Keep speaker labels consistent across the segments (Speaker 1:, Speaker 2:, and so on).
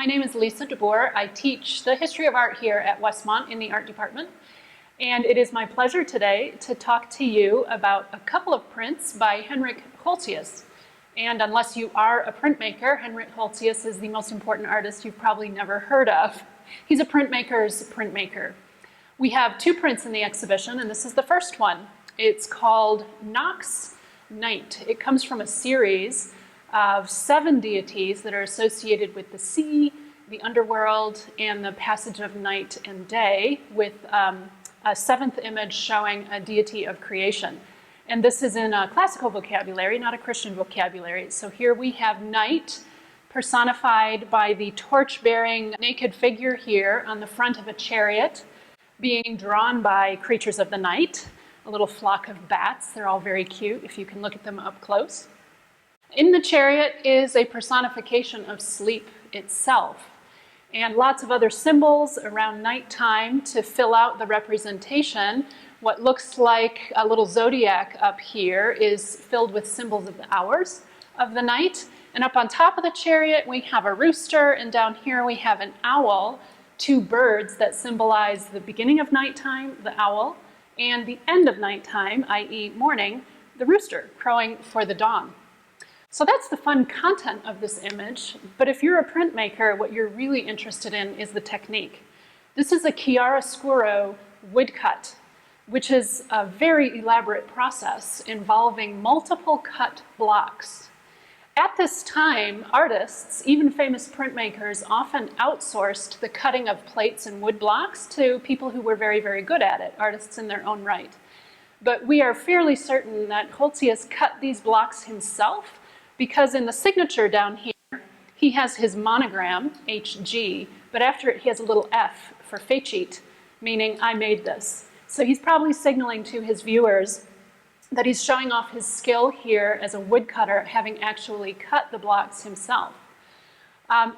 Speaker 1: my name is Lisa DeBoer. I teach the history of art here at Westmont in the art department. And it is my pleasure today to talk to you about a couple of prints by Hendrick Goltzius. And unless you are a printmaker, Hendrick Goltzius is the most important artist you've probably never heard of. He's a printmaker's printmaker. We have two prints in the exhibition, and this is the first one. It's called Nox Night. It comes from a series of 7 deities that are associated with the sea, the underworld, and the passage of night and day, with a 7th image showing a deity of creation. And this is in a classical vocabulary, not a Christian vocabulary. So here we have night personified by the torch-bearing naked figure here on the front of a chariot, being drawn by creatures of the night, a little flock of bats. They're all very cute if you can look at them up close. In the chariot is a personification of sleep itself, and lots of other symbols around nighttime to fill out the representation. What looks like a little zodiac up here is filled with symbols of the hours of the night. And up on top of the chariot, we have a rooster, and down here we have an owl, 2 birds that symbolize the beginning of nighttime, the owl, and the end of nighttime, i.e. morning, the rooster crowing for the dawn. So that's the fun content of this image, but if you're a printmaker, what you're really interested in is the technique. This is a chiaroscuro woodcut, which is a very elaborate process involving multiple cut blocks. At this time, artists, even famous printmakers, often outsourced the cutting of plates and wood blocks to people who were very, very good at it, artists in their own right. But we are fairly certain that Goltzius cut these blocks himself, because in the signature down here, he has his monogram, HG, but after it he has a little F for fecit, meaning I made this. So he's probably signaling to his viewers that he's showing off his skill here as a woodcutter, having actually cut the blocks himself.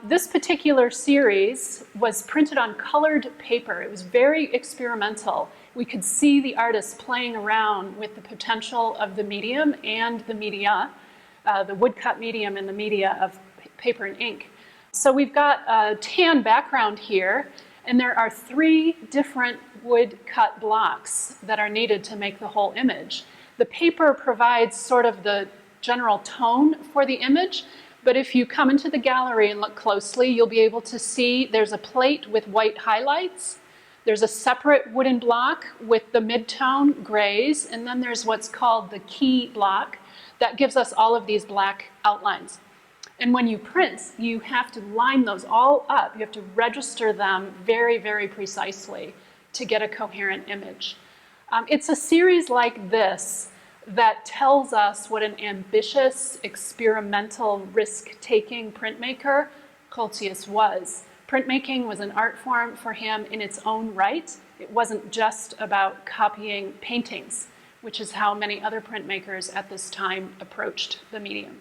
Speaker 1: This particular series was printed on colored paper. It was very experimental. We could see the artist playing around with the potential of the medium and the media, the woodcut medium and the media of paper and ink. So we've got a tan background here, and there are 3 different woodcut blocks that are needed to make the whole image. The paper provides sort of the general tone for the image, but if you come into the gallery and look closely, you'll be able to see there's a plate with white highlights, there's a separate wooden block with the mid-tone grays, and then there's what's called the key block that gives us all of these black outlines. And when you print, you have to line those all up. You have to register them very, very precisely to get a coherent image. It's a series like this that tells us what an ambitious, experimental, risk-taking printmaker Goltzius was. Printmaking was an art form for him in its own right. It wasn't just about copying paintings, which is how many other printmakers at this time approached the medium.